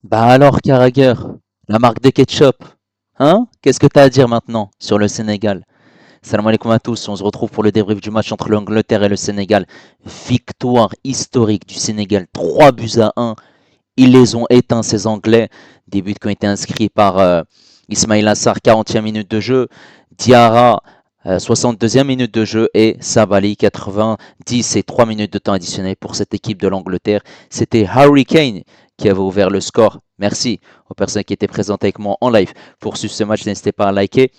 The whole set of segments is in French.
Bah alors, Carragher, la marque de ketchup, hein? Qu'est-ce que t'as à dire maintenant sur le Sénégal? Salam alaikum à tous, on se retrouve pour le débrief du match entre l'Angleterre et le Sénégal. Victoire historique du Sénégal, 3 buts à 1. Ils les ont éteints, ces Anglais. Des buts qui ont été inscrits par Ismail Assar, 40e minute de jeu. Diarra, 62e minute de jeu. Et Sabali, 90 et 3 minutes de temps additionnel pour cette équipe de l'Angleterre. C'était Harry Kane qui avait ouvert le score. Merci aux personnes qui étaient présentes avec moi en live pour suivre ce match. N'hésitez pas à liker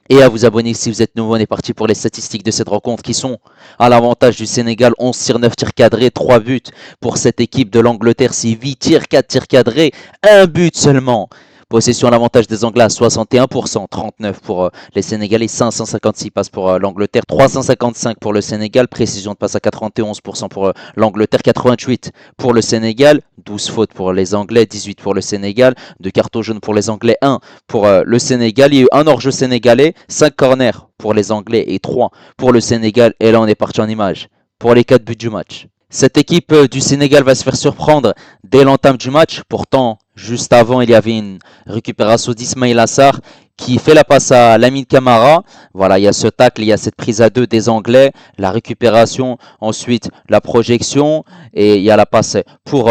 et à vous abonner si vous êtes nouveau. On est parti pour les statistiques de cette rencontre qui sont à l'avantage du Sénégal. 11 tirs, 9 tirs cadrés, 3 buts pour cette équipe de l'Angleterre. C'est 8 tirs, 4 tirs cadrés, un but seulement. Possession à l'avantage des Anglais à 61%, 39 pour les Sénégalais, 556 passes pour l'Angleterre, 355 pour le Sénégal, précision de passe à 91% pour l'Angleterre, 88 pour le Sénégal, 12 fautes pour les Anglais, 18 pour le Sénégal, 2 cartons jaunes pour les Anglais, 1 pour le Sénégal. Il y a eu un hors-jeu sénégalais, 5 corners pour les Anglais et 3 pour le Sénégal. Et là, on est parti en image pour les 4 buts du match. Cette équipe du Sénégal va se faire surprendre dès l'entame du match. Pourtant, juste avant, il y avait une récupération d'Ismail Assar qui fait la passe à Lamine Camara. Voilà, il y a ce tacle, il y a cette prise à deux des Anglais, la récupération, ensuite la projection et il y a la passe pour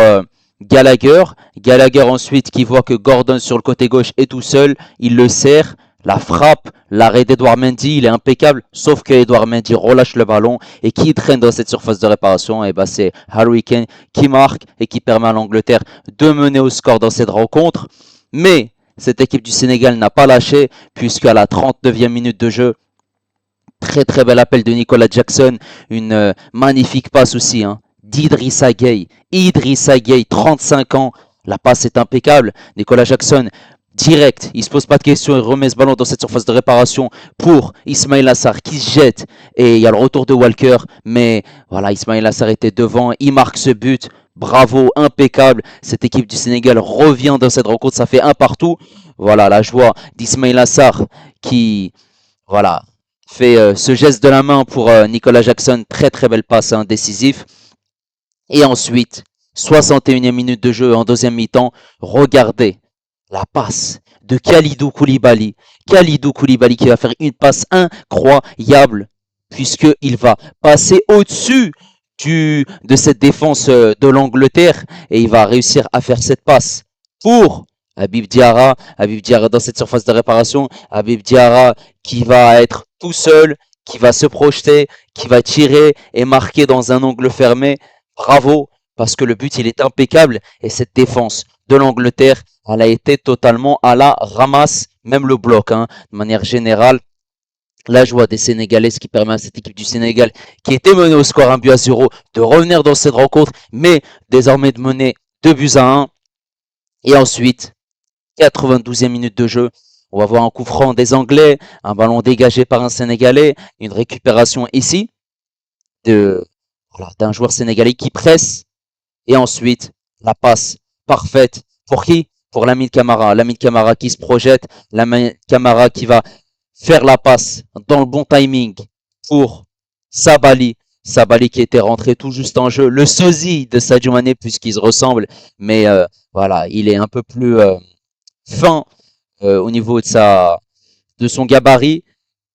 Gallagher. Gallagher ensuite qui voit que Gordon sur le côté gauche est tout seul, il le serre. La frappe, l'arrêt d'Edouard Mendy, il est impeccable, sauf que Edouard Mendy relâche le ballon et qui traîne dans cette surface de réparation, et ben c'est Harry Kane qui marque et qui permet à l'Angleterre de mener au score dans cette rencontre. Mais cette équipe du Sénégal n'a pas lâché, puisque à la 39e minute de jeu, très très bel appel de Nicolas Jackson, une magnifique passe aussi, d'Idrissa Gueye. Idrissa Gueye, 35 ans, la passe est impeccable. Nicolas Jackson, direct, il se pose pas de questions, il remet ce ballon dans cette surface de réparation pour Ismail Assar qui se jette et il y a le retour de Walker, mais voilà, Ismail Assar était devant, il marque ce but, bravo, impeccable, cette équipe du Sénégal revient dans cette rencontre, ça fait un partout, voilà la joie d'Ismail Assar qui, voilà, fait ce geste de la main pour Nicolas Jackson, très très belle passe, décisif, et ensuite, 61e minute de jeu en deuxième mi-temps, regardez la passe de Khalidou Koulibaly. Khalidou Koulibaly qui va faire une passe incroyable puisqu'il va passer au-dessus de cette défense de l'Angleterre et il va réussir à faire cette passe pour Habib Diarra. Habib Diarra dans cette surface de réparation. Habib Diarra qui va être tout seul, qui va se projeter, qui va tirer et marquer dans un angle fermé. Bravo, parce que le but il est impeccable et cette défense de l'Angleterre, elle a été totalement à la ramasse, même le bloc, de manière générale. La joie des Sénégalais, ce qui permet à cette équipe du Sénégal, qui était menée au score 1 but à 0, de revenir dans cette rencontre, mais désormais de mener 2 buts à 1. Et ensuite, 92e minute de jeu, on va voir un coup franc des Anglais, un ballon dégagé par un Sénégalais, une récupération ici d'un joueur sénégalais qui presse, et ensuite la passe parfaite pour qui? Pour Lamine Camara. Lamine Camara qui se projette, Lamine Camara qui va faire la passe dans le bon timing pour Sabali. Sabali qui était rentré tout juste en jeu, le sosie de Sadio Mané puisqu'ils se ressemblent, mais voilà, il est un peu plus fin au niveau de son gabarit.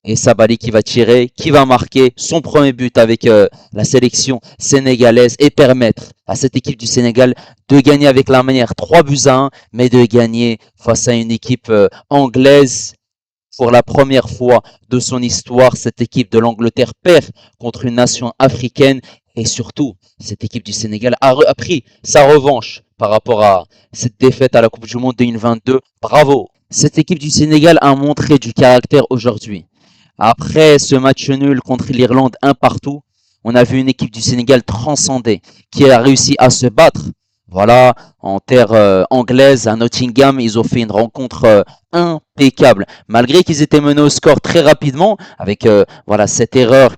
Et Sabali qui va tirer, qui va marquer son premier but avec la sélection sénégalaise et permettre à cette équipe du Sénégal de gagner avec la manière 3 buts à 1, mais de gagner face à une équipe anglaise. Pour la première fois de son histoire, cette équipe de l'Angleterre perd contre une nation africaine et surtout, cette équipe du Sénégal a pris sa revanche par rapport à cette défaite à la Coupe du Monde 2022. Bravo! Cette équipe du Sénégal a montré du caractère aujourd'hui. Après ce match nul contre l'Irlande un partout, on a vu une équipe du Sénégal transcender, qui a réussi à se battre. Voilà, en terre anglaise, à Nottingham, ils ont fait une rencontre impeccable. Malgré qu'ils étaient menés au score très rapidement, avec voilà cette erreur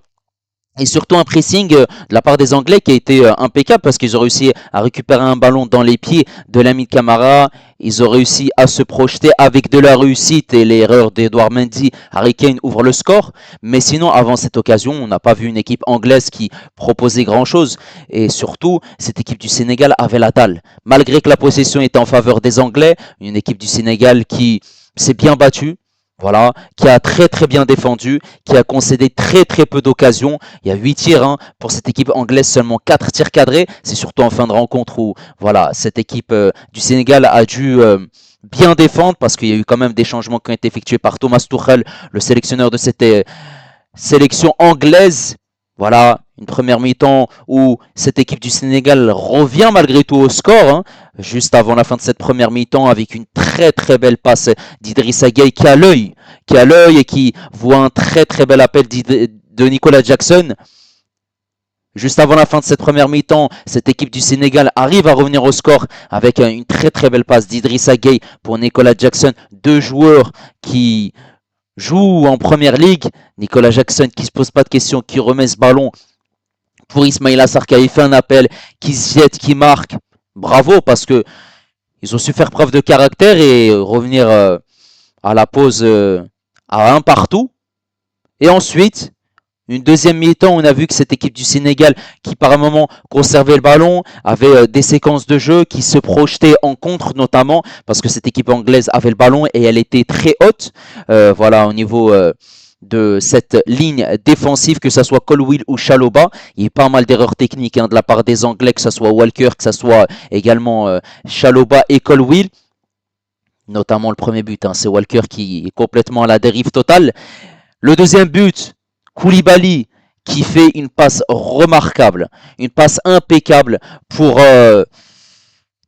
Et surtout un pressing de la part des Anglais qui a été impeccable parce qu'ils ont réussi à récupérer un ballon dans les pieds de Lamine Camara. Ils ont réussi à se projeter avec de la réussite et l'erreur d'Edouard Mendy. Harry Kane ouvre le score. Mais sinon, avant cette occasion, on n'a pas vu une équipe anglaise qui proposait grand-chose. Et surtout, cette équipe du Sénégal avait la dalle. Malgré que la possession était en faveur des Anglais, une équipe du Sénégal qui s'est bien battue. Voilà, qui a très très bien défendu, qui a concédé très très peu d'occasions. Il y a 8 tirs hein, pour cette équipe anglaise, seulement 4 tirs cadrés. C'est surtout en fin de rencontre où voilà, cette équipe du Sénégal a dû bien défendre parce qu'il y a eu quand même des changements qui ont été effectués par Thomas Tuchel, le sélectionneur de cette sélection anglaise. Voilà, une première mi-temps où cette équipe du Sénégal revient malgré tout au score, hein, juste avant la fin de cette première mi-temps avec une très très belle passe d'Idrissa Gueye qui a l'œil et qui voit un très très bel appel de Nicolas Jackson. Juste avant la fin de cette première mi-temps, cette équipe du Sénégal arrive à revenir au score avec une très très belle passe d'Idrissa Gueye pour Nicolas Jackson, deux joueurs qui joue en première ligue. Nicolas Jackson qui se pose pas de questions, qui remet ce ballon pour Ismaïla Sarr qui avait fait un appel, qui se jette, qui marque. Bravo parce que ils ont su faire preuve de caractère et revenir à la pause à un partout. Et ensuite, une deuxième mi-temps, on a vu que cette équipe du Sénégal, qui par un moment conservait le ballon, avait des séquences de jeu qui se projetaient en contre notamment, parce que cette équipe anglaise avait le ballon et elle était très haute, voilà, au niveau de cette ligne défensive, que ce soit Colwill ou Chalobah. Il y a pas mal d'erreurs techniques hein, de la part des Anglais, que ce soit Walker, que ce soit également Chalobah et Colwill. Notamment le premier but, hein, c'est Walker qui est complètement à la dérive totale. Le deuxième but, Koulibaly qui fait une passe remarquable, une passe impeccable pour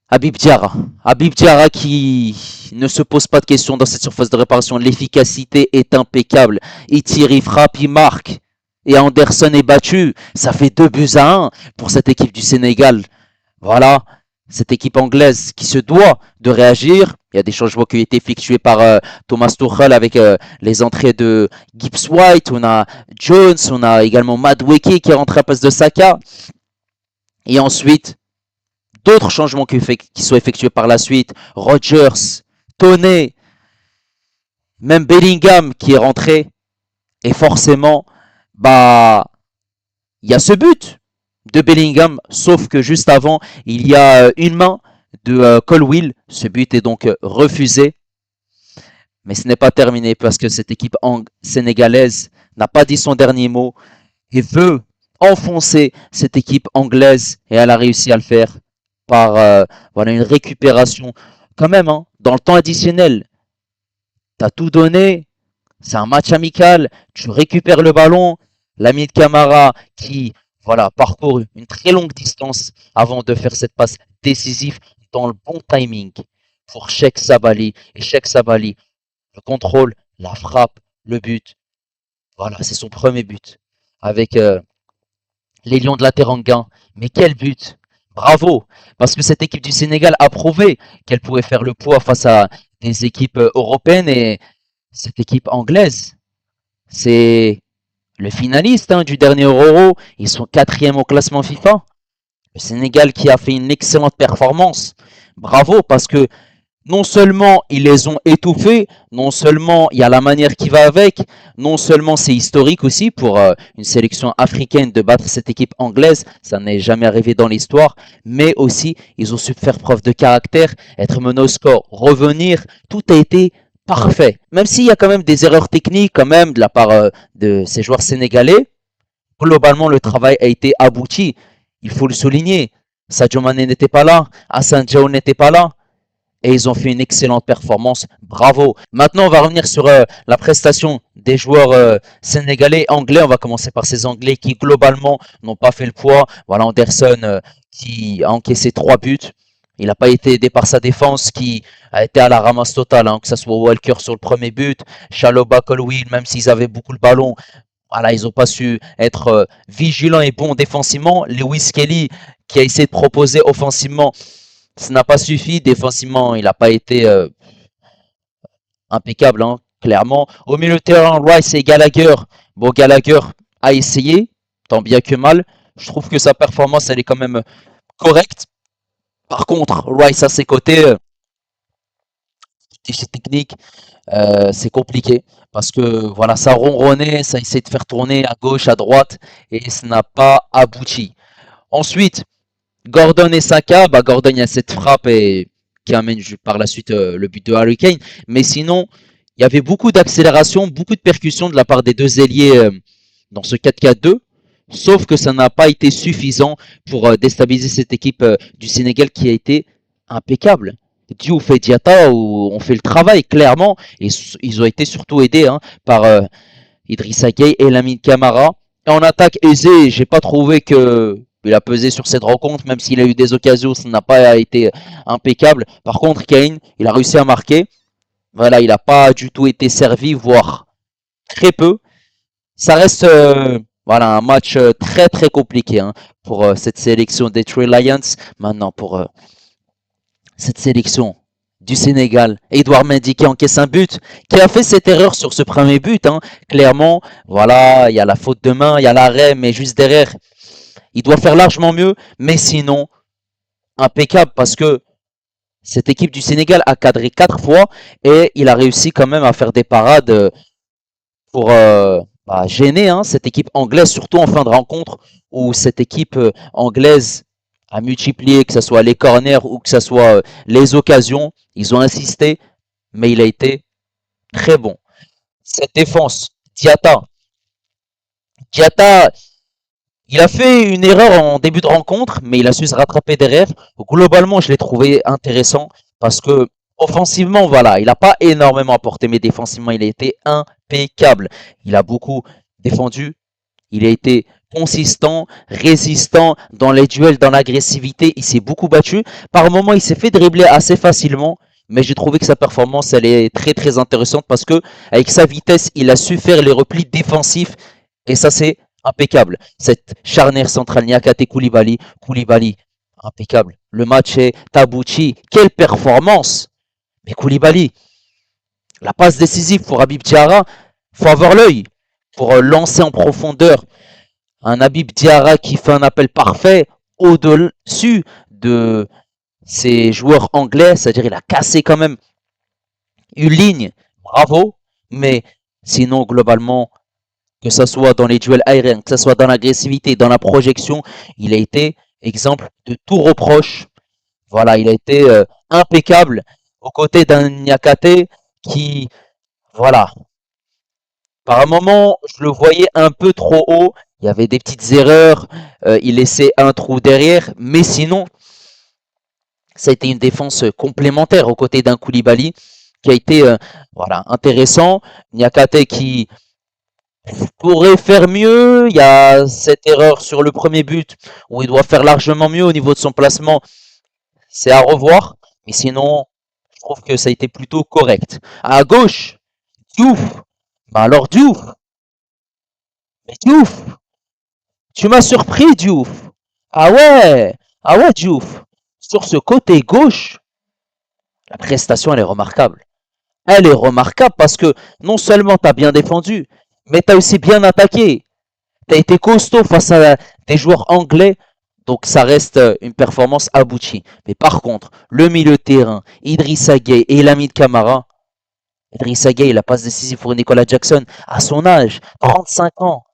Habib Diarra. Habib Diarra qui ne se pose pas de questions dans cette surface de réparation. L'efficacité est impeccable. Il tire, il frappe, il marque. Et Anderson est battu. Ça fait 2-1 pour cette équipe du Sénégal. Voilà, cette équipe anglaise qui se doit de réagir. Il y a des changements qui ont été effectués par Thomas Tuchel avec les entrées de Gibbs White. On a Jones, on a également Madueke qui est rentré à place de Saka. Et ensuite, d'autres changements qui sont effectués par la suite. Rodgers, Toney, même Bellingham qui est rentré. Et forcément, bah, il y a ce but de Bellingham, sauf que juste avant, il y a une main de Colwill. Ce but est donc refusé. Mais ce n'est pas terminé parce que cette équipe sénégalaise n'a pas dit son dernier mot et veut enfoncer cette équipe anglaise et elle a réussi à le faire par voilà, une récupération quand même hein, dans le temps additionnel. Tu as tout donné, c'est un match amical, tu récupères le ballon, l'ami de Camara qui voilà, parcourt une très longue distance avant de faire cette passe décisive dans le bon timing pour Cheikh Sabali. Et Cheikh Sabali, le contrôle, la frappe, le but. Voilà, c'est son premier but avec les Lions de la Teranga. Mais quel but! Bravo! Parce que cette équipe du Sénégal a prouvé qu'elle pouvait faire le poids face à des équipes européennes et cette équipe anglaise, c'est le finaliste hein, du dernier Euro. Ils sont quatrième au classement FIFA. Le Sénégal qui a fait une excellente performance. Bravo parce que non seulement ils les ont étouffés, non seulement il y a la manière qui va avec, non seulement c'est historique aussi pour une sélection africaine de battre cette équipe anglaise, ça n'est jamais arrivé dans l'histoire, mais aussi ils ont su faire preuve de caractère, être menés au score, revenir, tout a été parfait. Même s'il y a quand même des erreurs techniques quand même de la part de ces joueurs sénégalais, globalement le travail a été abouti, il faut le souligner. Sadio Mané n'était pas là, Hassan Diao n'était pas là. Et ils ont fait une excellente performance. Bravo. Maintenant, on va revenir sur la prestation des joueurs sénégalais, anglais. On va commencer par ces anglais qui, globalement, n'ont pas fait le poids. Voilà, Anderson qui a encaissé 3 buts. Il n'a pas été aidé par sa défense qui a été à la ramasse totale, hein, que ce soit Walker sur le premier but, Chalobah, Colwill, même s'ils avaient beaucoup le ballon. Voilà, ils n'ont pas su être vigilants et bons défensivement. Lewis Kelly qui a essayé de proposer offensivement, ça n'a pas suffi. Défensivement, il n'a pas été impeccable, hein, clairement. Au milieu de terrain, Rice et Gallagher. Bon, Gallagher a essayé. tant bien que mal. Je trouve que sa performance, elle est quand même correcte. Par contre, Rice à ses côtés, déchet technique, c'est compliqué parce que voilà, ça ronronnait, ça essaie de faire tourner à gauche, à droite et ça n'a pas abouti. Ensuite, Gordon et Saka, bah Gordon il y a cette frappe et qui amène par la suite le but de Harry Kane, mais sinon il y avait beaucoup d'accélération, beaucoup de percussions de la part des deux ailiers dans ce 4-4-2. Sauf que ça n'a pas été suffisant pour déstabiliser cette équipe du Sénégal qui a été impeccable. Diouf et Diatta ont fait le travail clairement et ils ont été surtout aidés par Idrissa Gueye et Lamine Camara. Et en attaque aisée, j'ai pas trouvé que il a pesé sur cette rencontre, même s'il a eu des occasions, ça n'a pas été impeccable. Par contre, Kane, il a réussi à marquer. Voilà, il n'a pas du tout été servi, voire très peu. Ça reste voilà, un match très très compliqué pour cette sélection des Three Lions. Maintenant, pour cette sélection du Sénégal, Edouard Mendy qui encaisse un but, qui a fait cette erreur sur ce premier but. Clairement, voilà, il y a la faute de main, il y a l'arrêt, mais juste derrière, il doit faire largement mieux. Mais sinon, impeccable parce que cette équipe du Sénégal a cadré 4 fois et il a réussi quand même à faire des parades pour gêner cette équipe anglaise, surtout en fin de rencontre où cette équipe anglaise a multiplié, que ce soit les corners ou que ce soit les occasions. Ils ont insisté, mais il a été très bon. Cette défense, Diatta, il a fait une erreur en début de rencontre, mais il a su se rattraper derrière. Globalement, je l'ai trouvé intéressant parce que offensivement, voilà, il n'a pas énormément apporté, mais défensivement, il a été impeccable. Il a beaucoup défendu, il a été consistant, résistant dans les duels, dans l'agressivité. Il s'est beaucoup battu. Par moments, il s'est fait dribbler assez facilement, mais j'ai trouvé que sa performance, elle est très très intéressante parce que avec sa vitesse, il a su faire les replis défensifs et ça, c'est impeccable. Cette charnière centrale, Niakate Koulibaly, impeccable. Le match est Tabouchi. Quelle performance! Mais Koulibaly, la passe décisive pour Habib Diarra, faut avoir l'œil pour lancer en profondeur un Habib Diarra qui fait un appel parfait au-dessus de ses joueurs anglais, c'est-à-dire il a cassé quand même une ligne, bravo, mais sinon globalement, que ce soit dans les duels aériens, que ce soit dans l'agressivité, dans la projection, il a été exemple de tout reproche. Voilà, il a été impeccable aux côtés d'un Niakate qui, voilà, par un moment, je le voyais un peu trop haut. Il y avait des petites erreurs. Il laissait un trou derrière. Mais sinon, ça a été une défense complémentaire aux côtés d'un Koulibaly qui a été voilà, intéressant. Niakate qui pourrait faire mieux. Il y a cette erreur sur le premier but où il doit faire largement mieux au niveau de son placement. C'est à revoir. Mais sinon, je trouve que ça a été plutôt correct. À gauche, Diouf. Bah alors Diouf, mais Diouf, tu m'as surpris Diouf. Ah ouais Diouf. Sur ce côté gauche, la prestation elle est remarquable. Elle est remarquable parce que non seulement tu as bien défendu, mais tu as aussi bien attaqué. Tu as été costaud face à des joueurs anglais, donc ça reste une performance aboutie. Mais par contre, le milieu de terrain, Idrissa Gueye et Lamine Camara, Idrissa Gueye, la passe décisive pour Nicolas Jackson, à son âge, 35 ans,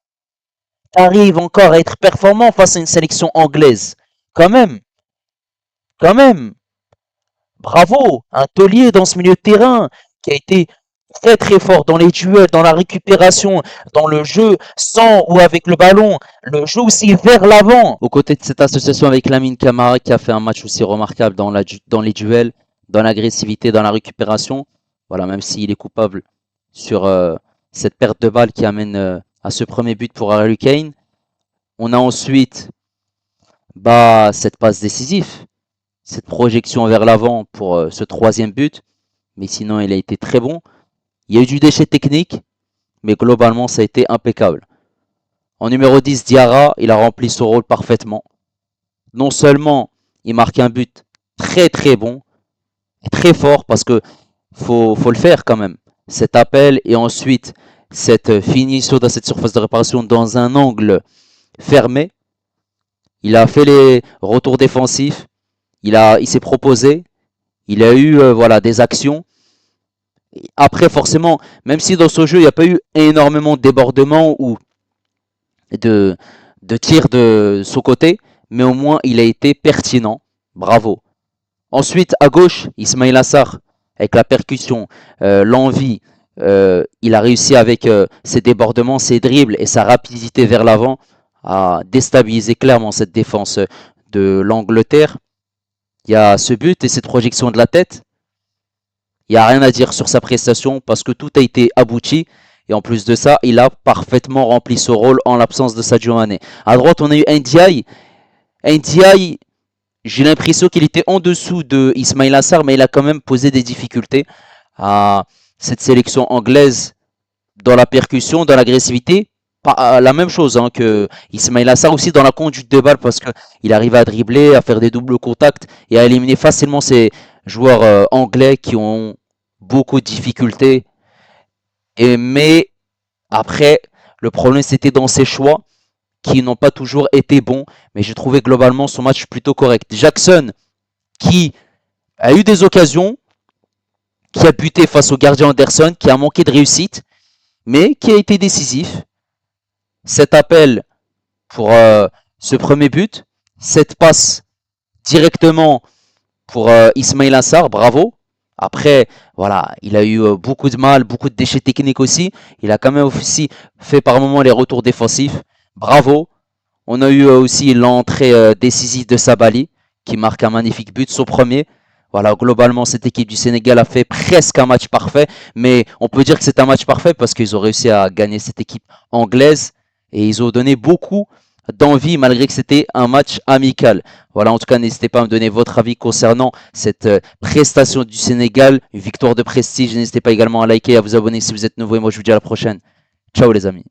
t'arrives encore à être performant face à une sélection anglaise. Quand même, quand même, bravo, un taulier dans ce milieu de terrain qui a été très très fort dans les duels, dans la récupération, dans le jeu sans ou avec le ballon, le jeu aussi vers l'avant. Aux côtés de cette association avec Lamine Camara qui a fait un match aussi remarquable dans les duels, dans l'agressivité, dans la récupération. Voilà, même s'il est coupable sur cette perte de balle qui amène à ce premier but pour Harry Kane. On a ensuite cette passe décisive, cette projection vers l'avant pour ce troisième but. Mais sinon, il a été très bon. Il y a eu du déchet technique, mais globalement, ça a été impeccable. En numéro 10, Diarra, il a rempli son rôle parfaitement. Non seulement il marque un but très très bon, et très fort, parce que faut le faire quand même. Cet appel et ensuite cette finition dans cette surface de réparation dans un angle fermé. Il a fait les retours défensifs. Il s'est proposé. Il a eu voilà, des actions. Après, forcément, même si dans ce jeu, il n'y a pas eu énormément de débordements ou de, de tirs de son côté, mais au moins, il a été pertinent. Bravo. Ensuite, à gauche, Ismail Assar, avec la percussion, l'envie, il a réussi avec ses débordements, ses dribbles et sa rapidité vers l'avant à déstabiliser clairement cette défense de l'Angleterre. Il y a ce but et cette projection de la tête. Il n'y a rien à dire sur sa prestation parce que tout a été abouti. Et en plus de ça, il a parfaitement rempli ce rôle en l'absence de Sadio Mané. À droite, on a eu Ndiaye. Ndiaye, j'ai l'impression qu'il était en dessous de Ismail Assar, mais il a quand même posé des difficultés à cette sélection anglaise dans la percussion, dans l'agressivité. La même chose hein, que Ismail Assar aussi dans la conduite de balle parce qu'il arrive à dribbler, à faire des doubles contacts et à éliminer facilement ces joueurs anglais qui ont beaucoup de difficultés. Mais après, le problème c'était dans ses choix qui n'ont pas toujours été bons, mais j'ai trouvé globalement son match plutôt correct. Jackson, qui a eu des occasions, qui a buté face au gardien Anderson, qui a manqué de réussite, mais qui a été décisif. Cet appel pour ce premier but, cette passe directement pour Ismail Assar, bravo. Après, voilà, il a eu beaucoup de mal, beaucoup de déchets techniques aussi. Il a quand même aussi fait par moments les retours défensifs. Bravo. On a eu aussi l'entrée décisive de Sabali, qui marque un magnifique but, son premier. Voilà, globalement, cette équipe du Sénégal a fait presque un match parfait, mais on peut dire que c'est un match parfait parce qu'ils ont réussi à gagner cette équipe anglaise et ils ont donné beaucoup d'envie malgré que c'était un match amical. Voilà, en tout cas, n'hésitez pas à me donner votre avis concernant cette prestation du Sénégal, une victoire de prestige. N'hésitez pas également à liker et à vous abonner si vous êtes nouveau et moi je vous dis à la prochaine. Ciao les amis.